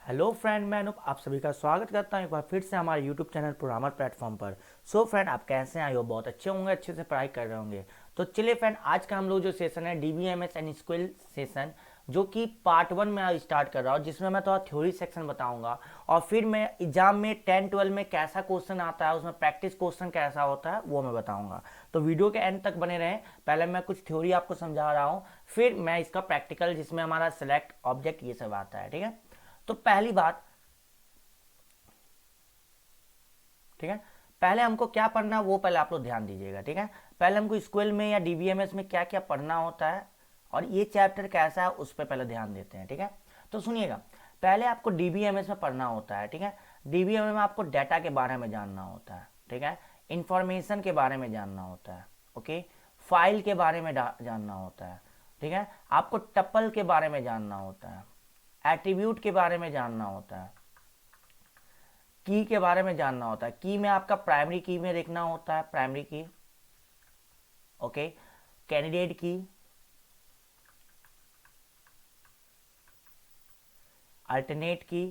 Hello friend, मैं अनूप आप सभी का स्वागत करता हूं एक बार फिर से हमारे यूट्यूब चैनल प्रोग्रामर प्लेटफॉर्म पर। सो फ्रेंड, आप कैसे हैं? हो बहुत अच्छे होंगे, अच्छे से पढ़ाई कर रहे होंगे। तो चलिए फ्रेंड, आज का हम लोग जो सेशन है DBMS एंड SQL सेशन, जो कि पार्ट 1 में आज स्टार्ट कर रहा हूँ, जिसमें मैं थोड़ा थ्योरी सेक्शन बताऊंगा और फिर मैं एग्जाम में 10-12 में कैसा क्वेश्चन आता है, उसमें प्रैक्टिस क्वेश्चन कैसा होता है वो मैं बताऊंगा। तो वीडियो के एंड तक बने रहें। पहले मैं कुछ थ्योरी आपको समझा रहा हूँ, फिर मैं इसका प्रैक्टिकल जिसमें हमारा सेलेक्ट ऑब्जेक्ट ये सब आता है। ठीक है, तो पहली बात, ठीक है, पहले हमको क्या पढ़ना है वो पहले आप लोग ध्यान दीजिएगा। ठीक है, पहले हमको स्कूल में या DBMS में क्या क्या पढ़ना होता है और ये चैप्टर कैसा है उस पर पहले ध्यान देते हैं। ठीक है, तो सुनिएगा, पहले आपको DBMS में पढ़ना होता है। ठीक है, DBMS में आपको डाटा के बारे में जानना होता है। ठीक है, इंफॉर्मेशन के बारे में जानना होता है। ओके, फाइल के बारे में जानना होता है। ठीक है, आपको टपल के बारे में जानना होता है, एट्रीब्यूट के बारे में जानना होता है, की के बारे में जानना होता है। की में आपका प्राइमरी की में देखना होता है, प्राइमरी की। ओके, कैंडिडेट की, अल्टरनेट की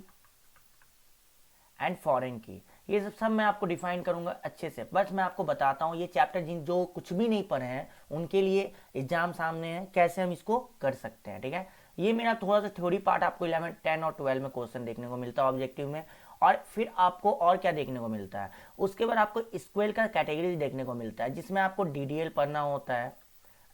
एंड फॉरेन की, ये सब मैं आपको डिफाइन करूंगा अच्छे से। बस मैं आपको बताता हूँ ये चैप्टर जिन जो कुछ भी नहीं पढ़े हैं उनके लिए एग्जाम सामने है, कैसे हम इसको कर सकते हैं। ठीक है, ये मेरा थोड़ा सा थ्योरी पार्ट आपको 11, 10 और 12 में क्वेश्चन देखने को मिलता है ऑब्जेक्टिव में। और फिर आपको और क्या देखने को मिलता है, उसके बाद आपको स्क्वेल का कैटेगरी देखने को मिलता है, जिसमें आपको DDL पढ़ना होता है,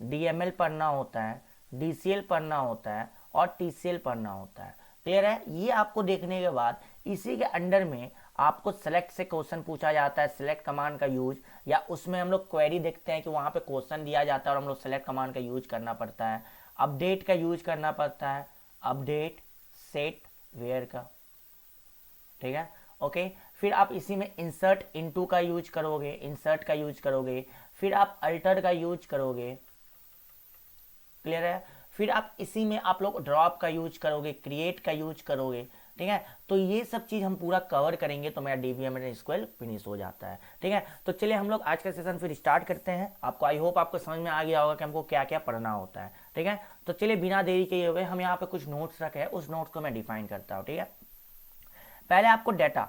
DML पढ़ना होता है, DCL पढ़ना होता है और TCL पढ़ना होता है। क्लियर है? ये आपको देखने के बाद इसी के अंडर में आपको सेलेक्ट से क्वेश्चन पूछा जाता है, सेलेक्ट कमांड का यूज, या उसमें हम लोग क्वेरी देखते हैं कि वहाँ पे क्वेश्चन दिया जाता है और हम लोग सेलेक्ट कमांड का यूज करना पड़ता है, अपडेट का यूज करना पड़ता है, अपडेट, सेट, वेयर का। ठीक है, ओके, फिर आप इसी में इंसर्ट इनटू का यूज करोगे, इंसर्ट का यूज करोगे, फिर आप अल्टर का यूज करोगे। क्लियर है? फिर आप इसी में आप लोग ड्रॉप का यूज करोगे, क्रिएट का यूज करोगे। ठीक है, तो ये सब चीज हम पूरा कवर करेंगे तो मेरा DBMS स्क्वेल फिनिश हो जाता है। ठीक है, तो चलिए हम लोग आज का सेशन फिर स्टार्ट करते हैं। आपको आई होप आपको समझ में आ गया होगा कि हमको क्या क्या पढ़ना होता है। ठीक है, तो चलिए बिना देरी के हुए हम यहाँ पे कुछ नोट्स रखे हैं, उस नोट्स को मैं डिफाइन करता हूँ। ठीक है, पहले आपको डाटा,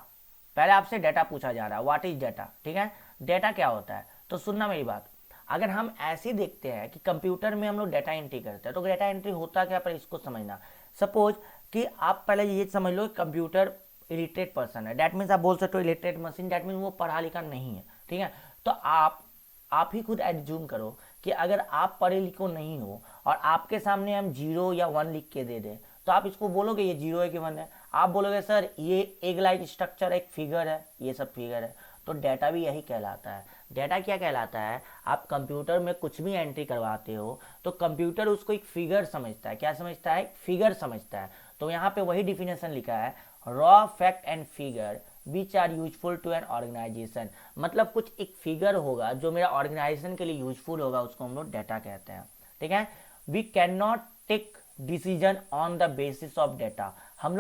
पहले आपसे डाटा पूछा जा रहा है, व्हाट इज डाटा। ठीक है, डाटा क्या होता है, तो सुनना मेरी बात। अगर हम ऐसे देखते हैं कि कंप्यूटर में हम लोग डाटा एंट्री करते हैं, तो डाटा एंट्री होता क्या, पर इसको समझना। सपोज कि आप पहले ये समझ लो कंप्यूटर इलिटरेट पर्सन है, डैट मीन्स आप बोल सकते हो इलिटरेट मशीन, डैट मीन्स वो पढ़ा लिखा नहीं है। ठीक है, तो आप ही खुद एज्यूम करो कि अगर आप पढ़े लिखो नहीं हो और आपके सामने हम 0 या 1 लिख के दे दें, तो आप इसको बोलोगे ये 0 है कि 1 है? आप बोलोगे सर ये एक लाइक स्ट्रक्चर, एक फिगर है, ये सब फिगर है। तो डाटा भी यही कहलाता है। डाटा क्या कहलाता है, आप कंप्यूटर में कुछ भी एंट्री करवाते हो तो कंप्यूटर उसको एक फिगर समझता है। क्या समझता है? फिगर समझता है। तो यहाँ पे वही डिफिनेशन लिखा है, raw fact and figure which are useful to an organisation. मतलब कुछ एक फिगर होगा जो मेरा ऑर्गेनाइजेशन के लिए यूजफुल होगा, उसको हम लोग डाटा कहते हैं। ठीक है, we can not take decision on the basis of data. हम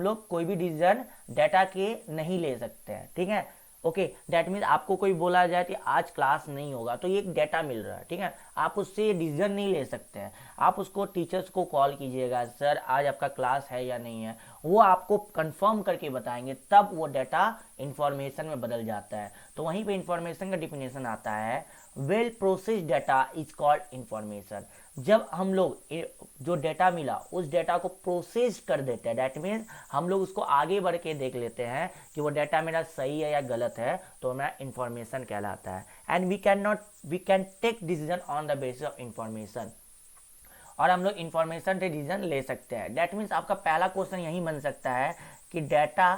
लोग कोई भी डिसीजन डाटा के नहीं ले सकते हैं। ठीक है, ओके, दैट मीन्स आपको कोई बोला जाए कि आज क्लास नहीं होगा, तो ये एक डाटा मिल रहा है। ठीक है, आप उससे डिसीजन नहीं ले सकते हैं। आप उसको टीचर्स को कॉल कीजिएगा, सर आज आपका क्लास है या नहीं है, वो आपको कंफर्म करके बताएंगे, तब वो डाटा इंफॉर्मेशन में बदल जाता है। तो वहीं पे इंफॉर्मेशन का डिफिनेशन आता है, well process data is called information. जब हम लोग जो डाटा मिला उस डाटा को प्रोसेस कर देते हैं, दैट मीन्स हम लोग उसको आगे बढ़ के देख लेते हैं कि वो डाटा मेरा सही है या गलत है, तो मेरा इंफॉर्मेशन कहलाता है। And we can take decision on the basis of information. और हम लोग इंफॉर्मेशन से डिसीजन ले सकते हैं। दैट मीन्स आपका पहला क्वेश्चन यही बन सकता है कि डाटा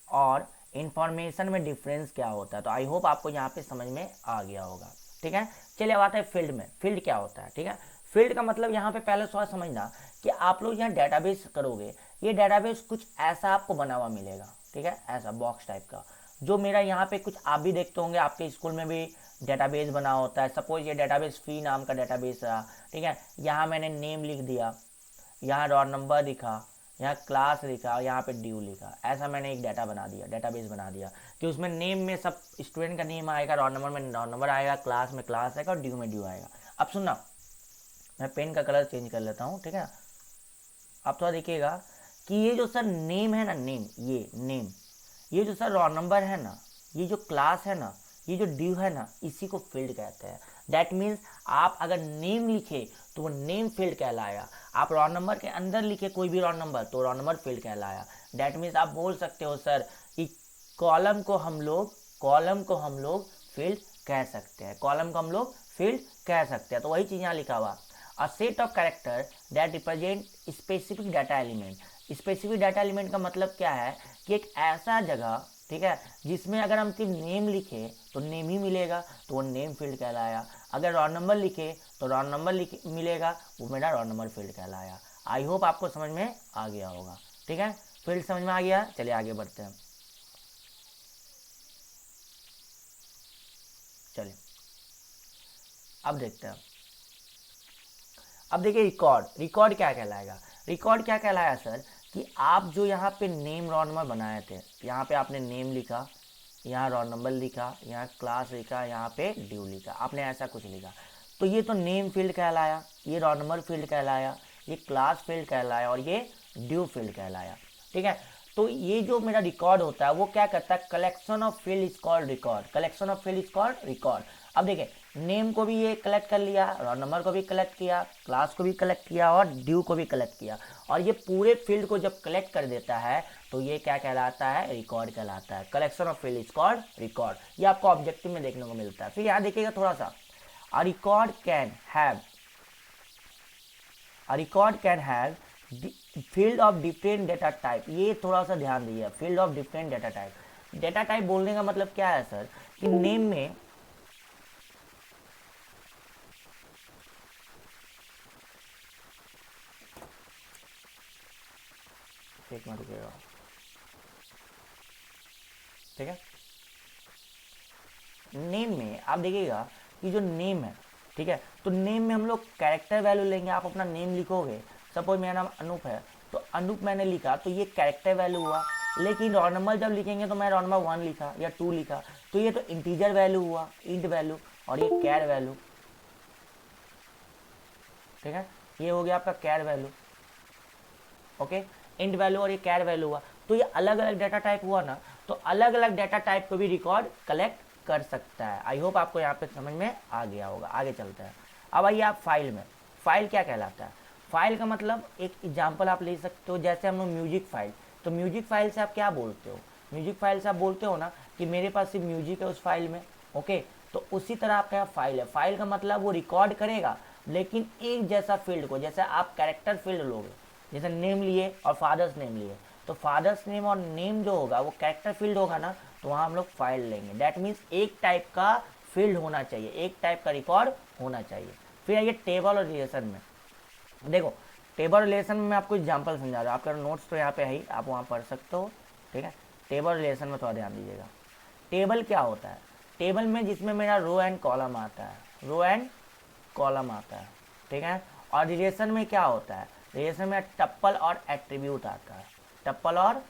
और इंफॉर्मेशन में डिफरेंस क्या होता है। तो आई होप आपको यहाँ पे समझ में आ गया होगा। ठीक है, चलिए अब आता है फील्ड में। फील्ड क्या होता है? ठीक है, फील्ड का मतलब यहाँ पे पहले थोड़ा समझना कि आप लोग यहाँ डेटाबेस करोगे, ये डेटाबेस कुछ ऐसा आपको बना हुआ मिलेगा। ठीक है, ऐसा बॉक्स टाइप का, जो मेरा यहाँ पे कुछ आप भी देखते होंगे, आपके स्कूल में भी डेटाबेस बना होता है। सपोज ये डेटाबेस फी नाम का डेटाबेस रहा। ठीक है, यहाँ मैंने नेम लिख दिया, यहाँ रोल नंबर लिखा, यहाँ क्लास लिखा, यहाँ पे ड्यू लिखा। ऐसा मैंने एक डाटा बना दिया, डेटाबेस बना दिया कि उसमें नेम में सब स्टूडेंट का नेम आएगा, रोल नंबर में रोल नंबर आएगा, क्लास में क्लास आएगा और ड्यू में ड्यू आएगा। अब सुनना, मैं पेन का कलर चेंज कर लेता हूँ। ठीक है, अब थोड़ा देखिएगा कि ये जो सर नेम है ना, नेम, ये नेम, ये जो सर रोल नंबर है ना, ये जो क्लास है ना, ये जो ड्यू है ना, इसी को फील्ड कहते हैं। दैट मीन्स आप अगर नेम लिखे तो वो नेम फील्ड कहलाया, आप रोल नंबर के अंदर लिखे कोई भी रोल नंबर तो रोल नंबर फील्ड कहलाया। दैट मीन्स आप बोल सकते हो सर कि कॉलम को हम लोग फील्ड कह सकते हैं, कॉलम को हम लोग फील्ड कह सकते हैं। तो वही चीज़ यहाँ लिखा हुआ, a set of character that represent specific data element. Specific data element का मतलब क्या है कि एक ऐसा जगह, ठीक है, जिसमें अगर हम सिर्फ नेम लिखे तो नेम ही मिलेगा, तो वो नेम फील्ड कहलाया। अगर रोल नंबर लिखे तो रोल नंबर मिलेगा, वो मेरा रोल नंबर फील्ड कहलाया। आई होप आपको समझ में आ गया होगा। ठीक है, फील्ड समझ में आ गया। चलिए आगे बढ़ते हैं। चलिए अब देखते हैं। अब देखिए रिकॉर्ड क्या कहलाएगा। रिकॉर्ड क्या कहलाया सर कि आप जो यहाँ पे नेम रोल नंबर बनाए थे, यहाँ पे आपने नेम लिखा, यहाँ रोल नंबर लिखा, यहाँ क्लास लिखा, यहाँ पे ड्यू लिखा, आपने ऐसा कुछ लिखा, तो ये तो नेम फील्ड कहलाया, ये रोल नंबर फील्ड कहलाया, ये क्लास फील्ड कहलाया और ये ड्यू फील्ड कहलाया। ठीक है, तो ये जो मेरा रिकॉर्ड होता है वो क्या करता है, collection of field is called record, collection of field is called record. अब देखिए नेम को भी ये कलेक्ट कर लिया, रोल नंबर को भी कलेक्ट किया, क्लास को भी कलेक्ट किया और ड्यू को भी कलेक्ट किया, और ये पूरे फील्ड को जब कलेक्ट कर देता है तो ये क्या कहलाता है, रिकॉर्ड कहलाता है। Collection of field is called record. ये आपको ऑब्जेक्टिव में देखने को मिलता है। फिर यहाँ देखिएगा थोड़ा सा, a record can have field of different data type. ये थोड़ा सा ध्यान दीजिए, field of different data type. Data type बोलने का मतलब क्या है सर कि नेम में एक मिनट रुकिएगा, ठीक है, नेम में आप देखिएगा कि जो नेम है, ठीक है, तो नेम में हम लोग कैरेक्टर वैल्यू लेंगे। आप अपना नेम लिखोगे, सपोज मेरा नाम अनूप है तो अनूप मैंने लिखा तो ये कैरेक्टर वैल्यू हुआ। लेकिन रोल नंबर जब लिखेंगे तो मैं रोल नंबर 1 लिखा या 2 लिखा तो ये तो इंटीजर वैल्यू हुआ, इंट वैल्यू, और ये कैर वैल्यू। ठीक है, ये हो गया आपका कैर वैल्यू, ओके, इंट वैल्यू और ये कैर वैल्यू हुआ। तो ये अलग अलग डाटा टाइप हुआ ना, तो अलग अलग डाटा टाइप को भी रिकॉर्ड कलेक्ट कर सकता है। आई होप आपको यहाँ पे समझ में आ गया होगा। आगे चलते हैं। अब आइए आप फाइल में, फाइल क्या कहलाता है। फाइल का मतलब एक एग्जाम्पल आप ले सकते हो, जैसे हम लोग म्यूजिक फाइल, तो म्यूजिक फाइल से आप क्या बोलते हो, म्यूजिक फाइल से आप बोलते हो ना कि मेरे पास सिर्फ म्यूजिक है उस फाइल में, ओके, तो उसी तरह आपका यहाँ फाइल है। फाइल का मतलब वो रिकॉर्ड करेगा लेकिन एक जैसा फील्ड को, जैसे आप कैरेक्टर फील्ड लोगे, जैसे नेम लिए और फादर्स नेम लिए, तो फादर्स नेम और नेम जो होगा वो कैरेक्टर फील्ड होगा ना, तो वहाँ हम लोग फाइल लेंगे। दैट मीन्स एक टाइप का फील्ड होना चाहिए, एक टाइप का रिकॉर्ड होना चाहिए। फिर आइए टेबल और रिलेशन में। देखो टेबल रिलेशन में मैं आपको एग्जांपल समझा रहा हूँ, आपका नोट्स तो यहाँ पे है ही, आप वहाँ पढ़ सकते हो। ठीक है, टेबल रिलेशन में थोड़ा ध्यान दीजिएगा। टेबल क्या होता है, टेबल में जिसमें मेरा रो एंड कॉलम आता है, रो एंड कॉलम आता है, ठीक है। और रिलेशन में क्या होता है, रिलेशन में टप्पल और एट्रीब्यूट आता है, टप्पल और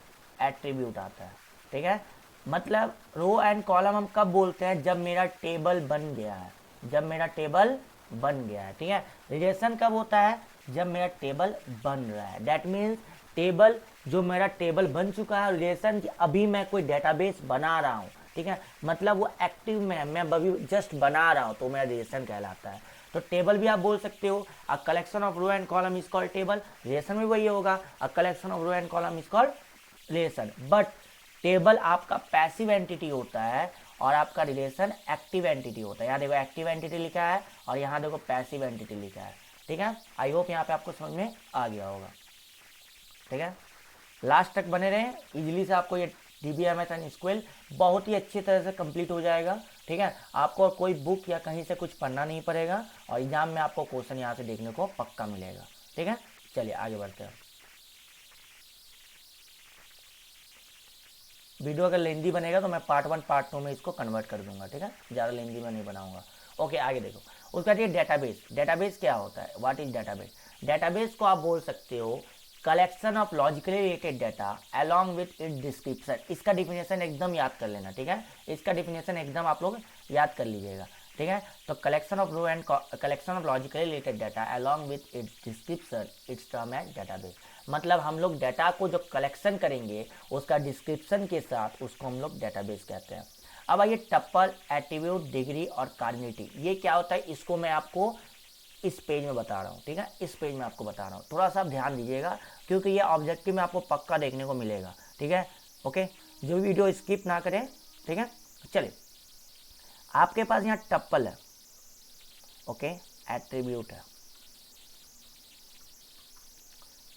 एट्रीब्यूट आता है, ठीक है। मतलब रो एंड कॉलम हम कब बोलते हैं, जब मेरा टेबल बन गया है, जब मेरा टेबल बन गया है, ठीक है। रिलेशन कब होता है, जब मेरा टेबल बन रहा है। दैट मीन्स टेबल जो मेरा टेबल बन चुका है, रिलेशन अभी मैं कोई डेटाबेस बना रहा हूँ, ठीक है, मतलब वो एक्टिव में है, मैं अभी जस्ट बना रहा हूँ, तो मेरा रिलेशन कहलाता है। तो टेबल भी आप बोल सकते हो, a collection of row and column is called table. Relation में वही होगा, a collection of row and column is called relation. But table आपका पैसिव एंटिटी होता है और आपका रिलेशन एक्टिव एंटिटी होता है। यहाँ देखो एक्टिव एंटिटी लिखा है और यहाँ देखो पैसिव एंटिटी लिखा है, ठीक है। आई होप यहाँ पे आपको समझ में आ गया होगा, ठीक है। लास्ट तक बने रहें, इजीली से आपको ये DBMS एंड SQL बहुत ही अच्छी तरह से कंप्लीट हो जाएगा, ठीक है। आपको कोई बुक या कहीं से कुछ पढ़ना नहीं पड़ेगा और एग्जाम में आपको क्वेश्चन यहाँ से देखने को पक्का मिलेगा, ठीक है। चलिए आगे बढ़ते हैं। वीडियो अगर लेंदी बनेगा तो मैं पार्ट 1 पार्ट 2 में इसको कन्वर्ट कर दूंगा, ठीक है, ज़्यादा लेंदी में नहीं बनाऊंगा। ओके आगे देखो, उसका ये डेटाबेस। डेटाबेस क्या होता है, व्हाट इज डेटाबेस। डेटाबेस को आप बोल सकते हो collection of logically related data along with its description. इसका डिफिनेशन एकदम याद कर लेना, ठीक है, इसका डिफिनेशन एकदम आप लोग याद कर लीजिएगा, ठीक है। तो collection of row and collection of logically related data along with its description, its term as database. मतलब हम लोग डाटा को जो कलेक्शन करेंगे उसका डिस्क्रिप्शन के साथ उसको हम लोग डेटाबेस कहते हैं। अब आइए टप्पल, एट्रीब्यूट, डिग्री और कार्डिनिटी, ये क्या होता है इसको मैं आपको इस पेज में बता रहा हूँ, ठीक है, इस पेज में आपको बता रहा हूँ, थोड़ा सा आप ध्यान दीजिएगा क्योंकि ये ऑब्जेक्टिव में आपको पक्का देखने को मिलेगा, ठीक है। ओके, जो वीडियो स्किप ना करें, ठीक है। चलिए, आपके पास यहाँ टप्पल है, ओके, एट्रीब्यूट है,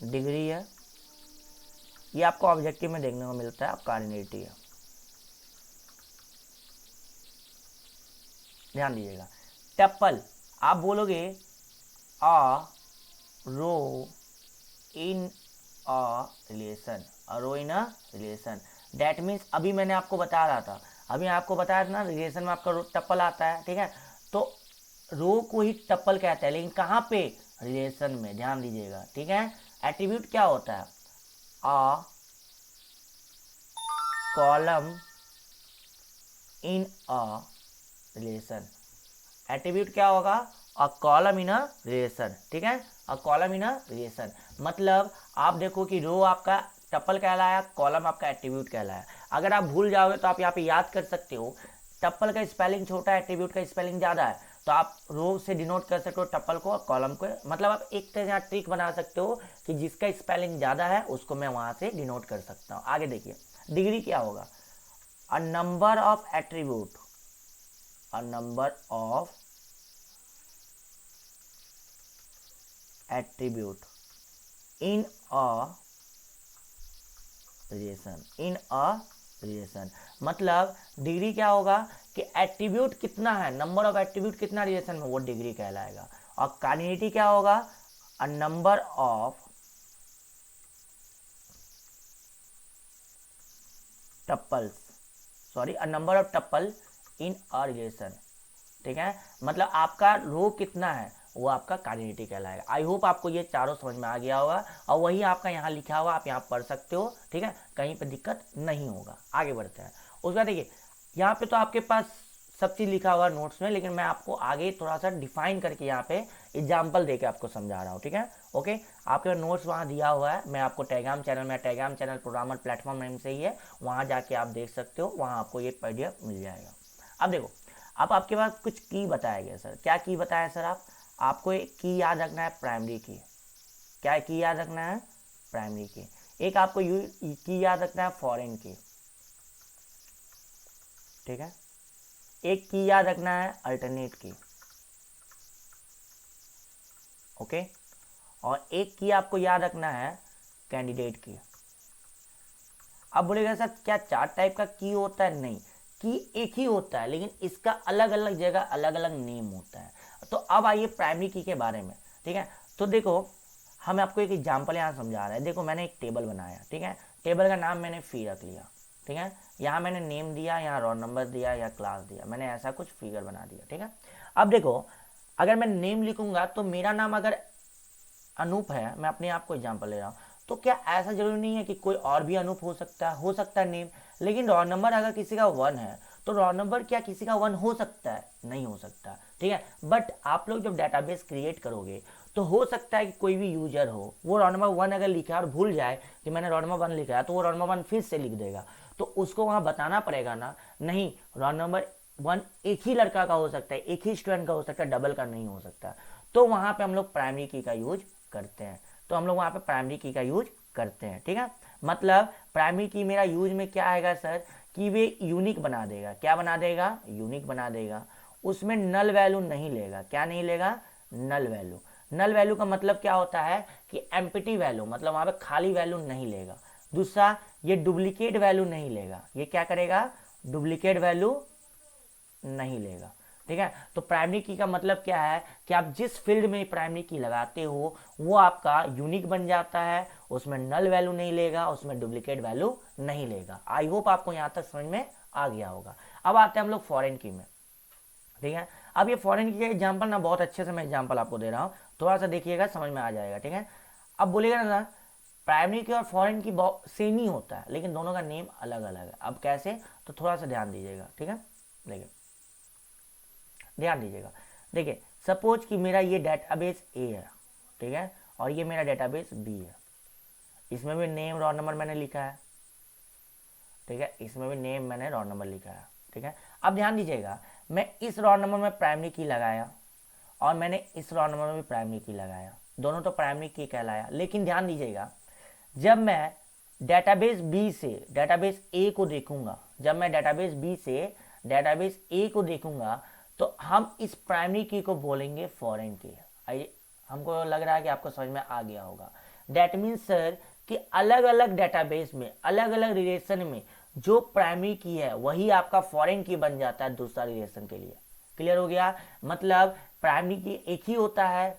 डिग्री है, ये आपको ऑब्जेक्टिव में देखने को मिलता है, कार्डिनिटी है। ध्यान दीजिएगा, टप्पल आप बोलोगे a row in a relation, a row in a relation, that means अभी मैंने आपको बता रहा था, अभी आपको बताया था ना, रिलेशन में आपका टप्पल आता है, ठीक है, तो रो को ही टप्पल कहते हैं, लेकिन कहाँ पे, रिलेशन में, ध्यान दीजिएगा, ठीक है। एट्रीब्यूट क्या होता है, a column in a relation, attribute क्या होगा, a column in a relation, ठीक है, a column in a relation, मतलब आप देखो कि रो आपका टप्पल कहलाया, कॉलम आपका एट्रीब्यूट कहलाया। अगर आप भूल जाओगे तो आप यहाँ पे याद कर सकते हो, टप्पल का स्पेलिंग छोटा है, एट्रीब्यूट का स्पेलिंग ज़्यादा है, तो आप रो से डिनोट कर सकते हो टप्पल को और कॉलम को, मतलब आप एक तरह से ट्रिक बना सकते हो कि जिसका स्पेलिंग ज़्यादा है उसको मैं वहाँ से डिनोट कर सकता हूँ। आगे देखिए, डिग्री क्या होगा, a number of attribute, a number of attribute in a relation, in a relation, मतलब डिग्री क्या होगा कि एट्रीब्यूट कितना है, नंबर ऑफ एट्रीब्यूट कितना रिलेशन में, वो डिग्री कहलाएगा। और कार्डिनिटी क्या होगा, a number of tuples, sorry, a number of tuple in a relation, ठीक है, मतलब आपका रो कितना है वो आपका कार्डिनिटी कहलाएगा। आई होप आपको ये चारों समझ में आ गया होगा, और वही आपका यहाँ लिखा हुआ, आप यहाँ पढ़ सकते हो, ठीक है, कहीं पे दिक्कत नहीं होगा। आगे बढ़ते हैं, उसके बाद देखिए, यहाँ पे तो आपके पास सब चीज़ लिखा हुआ नोट्स में, लेकिन मैं आपको आगे थोड़ा सा डिफाइन करके यहाँ पे एग्जाम्पल दे के आपको समझा रहा हूँ, ठीक है। ओके, आपके नोट्स वहाँ दिया हुआ है, मैं आपको टेलीग्राम चैनल में, Telegram channel programmer platform name से ही है, वहाँ जाके आप देख सकते हो, वहाँ आपको ये पीडीएफ मिल जाएगा। अब देखो, अब आपके पास कुछ की बताया गया सर, क्या की बताया सर, आपको एक की याद रखना है, प्राइमरी की, क्या की याद रखना है, प्राइमरी की, एक आपको की याद रखना है, फॉरेन की, ठीक है, एक की याद रखना है, अल्टरनेट की, ओके, और एक की आपको याद रखना है, कैंडिडेट की। अब बोलेगा सर क्या चार टाइप का की होता है, नहीं, की एक ही होता है, लेकिन इसका अलग अलग जगह अलग अलग नेम होता है। तो अब आइए प्राइमरी की के बारे में, ठीक है। तो देखो, हम आपको एक एग्जांपल यहाँ समझा रहे हैं। देखो, मैंने एक टेबल बनाया, ठीक है, टेबल का नाम मैंने फी रख लिया, ठीक है, यहाँ मैंने नेम दिया, यहाँ रोल नंबर दिया, या क्लास दिया, मैंने ऐसा कुछ फिगर बना दिया, ठीक है। अब देखो, अगर मैं नेम लिखूंगा तो मेरा नाम अगर अनूप है, मैं अपने आप को एग्जांपल ले रहा हूँ, तो क्या ऐसा जरूरी नहीं है कि कोई और भी अनूप हो सकता है नेम, लेकिन रोल नंबर अगर किसी का 1 है तो रोल नंबर क्या किसी का 1 हो सकता है, नहीं हो सकता, ठीक है। बट आप लोग जब डेटाबेस क्रिएट करोगे तो हो सकता है कि कोई भी यूजर हो, वो रोल नंबर 1 अगर लिखा है और भूल जाए कि मैंने रोल नंबर 1 लिखा है, तो वो रोल नंबर 1 फिर से लिख देगा, तो उसको वहाँ बताना पड़ेगा ना, नहीं, रोल नंबर 1 एक ही लड़का का हो सकता है, एक ही स्टूडेंट का हो सकता है, डबल का नहीं हो सकता, तो वहाँ पे हम लोग प्राइमरी की का यूज करते हैं, तो हम लोग वहाँ पे प्राइमरी की का यूज करते हैं, ठीक है। मतलब प्राइमरी की मेरा यूज में क्या आएगा सर, कि वे यूनिक बना देगा, क्या बना देगा, यूनिक बना देगा, उसमें नल वैल्यू नहीं लेगा, क्या नहीं लेगा, नल वैल्यू। नल वैल्यू का मतलब क्या होता है कि एम्प्टी वैल्यू, मतलब वहाँ पे खाली वैल्यू नहीं लेगा। दूसरा, ये डुप्लीकेट वैल्यू नहीं लेगा, ये क्या करेगा, डुप्लीकेट वैल्यू नहीं लेगा, ठीक है। तो प्राइमरी की का मतलब क्या है कि आप जिस फील्ड में प्राइमरी की लगाते हो वो आपका यूनिक बन जाता है, उसमें नल वैल्यू नहीं लेगा, उसमें डुप्लीकेट वैल्यू नहीं लेगा। आई होप आपको यहाँ तक समझ में आ गया होगा। अब आते हैं हम लोग फॉरेन की में, ठीक है। अब ये फॉरेन की का एग्जाम्पल ना बहुत अच्छे से मैं एग्जाम्पल आपको दे रहा हूँ, थोड़ा सा देखिएगा, समझ में आ जाएगा, ठीक है। अब बोलेगा ना, प्राइमरी की और फॉरेन की सेम ही होता है, लेकिन दोनों का नेम अलग अलग है। अब कैसे, तो थोड़ा सा ध्यान दीजिएगा, ठीक है, देखिए, ध्यान दीजिएगा। देखिए, सपोज कि मेरा ये डेटाबेस ए है, ठीक है, और ये मेरा डेटाबेस बी है। इसमें भी नेम रोल नंबर मैंने लिखा है, ठीक है, इसमें भी नेम मैंने रोल नंबर लिखा है, ठीक है। अब ध्यान दीजिएगा, मैं इस रोल नंबर में प्राइमरी की लगाया और मैंने इस रोल नंबर में भी प्राइमरी की लगाया, दोनों तो प्राइमरी की कहलाया। लेकिन ध्यान दीजिएगा, जब मैं डेटाबेस बी से डेटाबेस ए को देखूंगा, जब मैं डेटाबेस बी से डेटाबेस ए को देखूंगा, तो हम इस प्राइमरी की को बोलेंगे फॉरेन की। आइए, हमको लग रहा है कि आपको समझ में आ गया होगा। डेट मीन्स सर कि अलग अलग डेटाबेस में, अलग अलग रिलेशन में जो प्राइमरी की है वही आपका फॉरेन की बन जाता है दूसरा रिलेशन के लिए। क्लियर हो गया? मतलब प्राइमरी की एक ही होता है,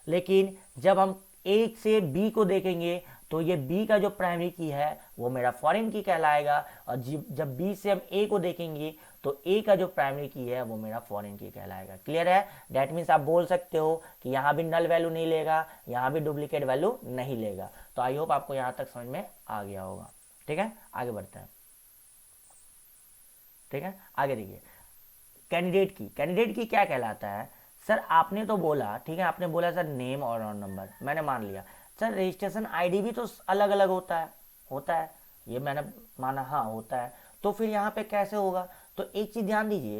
लेकिन जब हम ए से बी को देखेंगे तो ये बी का जो प्राइमरी की है वो मेरा फॉरेन की कहलाएगा, और जब बी से हम ए को देखेंगे तो ए का जो प्राइमरी की है वो मेरा फॉरेन की कहलाएगा। क्लियर है? डेट मीन्स आप बोल सकते हो कि यहाँ भी नल वैल्यू नहीं लेगा, यहाँ भी डुप्लीकेट वैल्यू नहीं लेगा। तो आई होप आपको यहाँ तक समझ में आ गया होगा। ठीक है, आगे बढ़ते हैं। ठीक है, आगे देखिए, कैंडिडेट की क्या कहलाता है? सर आपने तो बोला, ठीक है, आपने बोला सर नेम और रोल नंबर, मैंने मान लिया। सर रजिस्ट्रेशन आईडी भी तो अलग अलग होता है, ये मैंने माना, हाँ होता है। तो फिर यहाँ पे कैसे होगा? तो एक चीज़ ध्यान दीजिए,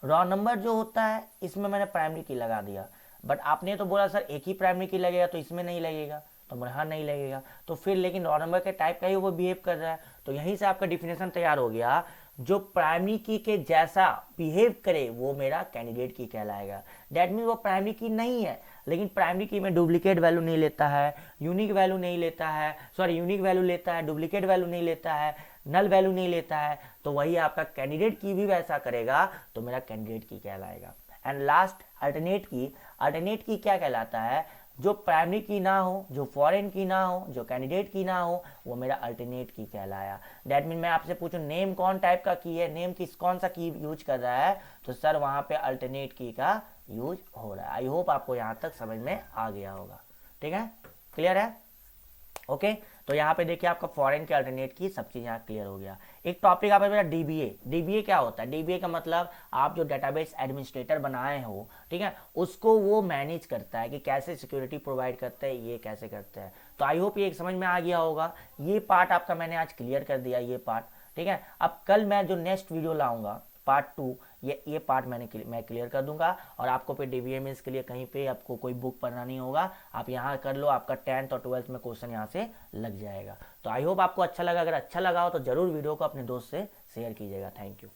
रोल नंबर जो होता है इसमें मैंने प्राइमरी की लगा दिया, बट आपने तो बोला सर एक ही प्राइमरी की लगेगा तो इसमें नहीं लगेगा, तो बोले हाँ नहीं लगेगा। तो फिर लेकिन रोल नंबर के टाइप का ही वो बिहेव कर रहा है, तो यहीं से आपका डिफिनेशन तैयार हो गया, जो प्राइमरी की के जैसा बिहेव करे वो मेरा कैंडिडेट की कहलाएगा। दैट मीन वो प्राइमरी की नहीं है, लेकिन प्राइमरी की में डुप्लीकेट वैल्यू नहीं लेता है, यूनिक वैल्यू नहीं लेता है, यूनिक वैल्यू लेता है, डुप्लीकेट वैल्यू नहीं लेता है, नल वैल्यू नहीं लेता है, तो वही आपका कैंडिडेट की भी वैसा करेगा तो मेरा कैंडिडेट की कहलाएगा। एंड लास्ट अल्टरनेट की क्या कहलाता है? जो प्राइमरी की ना हो, जो फॉरेन की ना हो, जो कैंडिडेट की ना हो, वो मेरा अल्टरनेट की कहलाया। दैट मीन मैं आपसे पूछूं नेम कौन टाइप का की है, नेम किस कौन सा की यूज कर रहा है, तो सर वहां पे अल्टरनेट की का यूज हो रहा है। आई होप आपको यहाँ तक समझ में आ गया होगा। ठीक है, क्लियर है? ओके, तो यहाँ पे देखिए आपका फॉरेन के अल्टरनेट की सब चीज़ यहाँ क्लियर हो गया। एक टॉपिक आप मेरा डीबीए क्या होता है? डीबीए का मतलब आप जो डेटाबेस एडमिनिस्ट्रेटर बनाए हो, ठीक है, उसको वो मैनेज करता है कि कैसे सिक्योरिटी प्रोवाइड करता है, ये कैसे करता है। तो आई होप ये एक समझ में आ गया होगा। ये पार्ट आपका मैंने आज क्लियर कर दिया, ये पार्ट। ठीक है, अब कल मैं जो नेक्स्ट वीडियो लाऊंगा पार्ट 2, ये पार्ट मैं क्लियर कर दूंगा, और आपको फिर डीबीएमएस के लिए कहीं पे आपको कोई बुक पढ़ना नहीं होगा, आप यहाँ कर लो, आपका 10th और 12th में क्वेश्चन यहाँ से लग जाएगा। तो आई होप आपको अच्छा लगा, अगर अच्छा लगा हो तो जरूर वीडियो को अपने दोस्त से शेयर कीजिएगा। Thank you.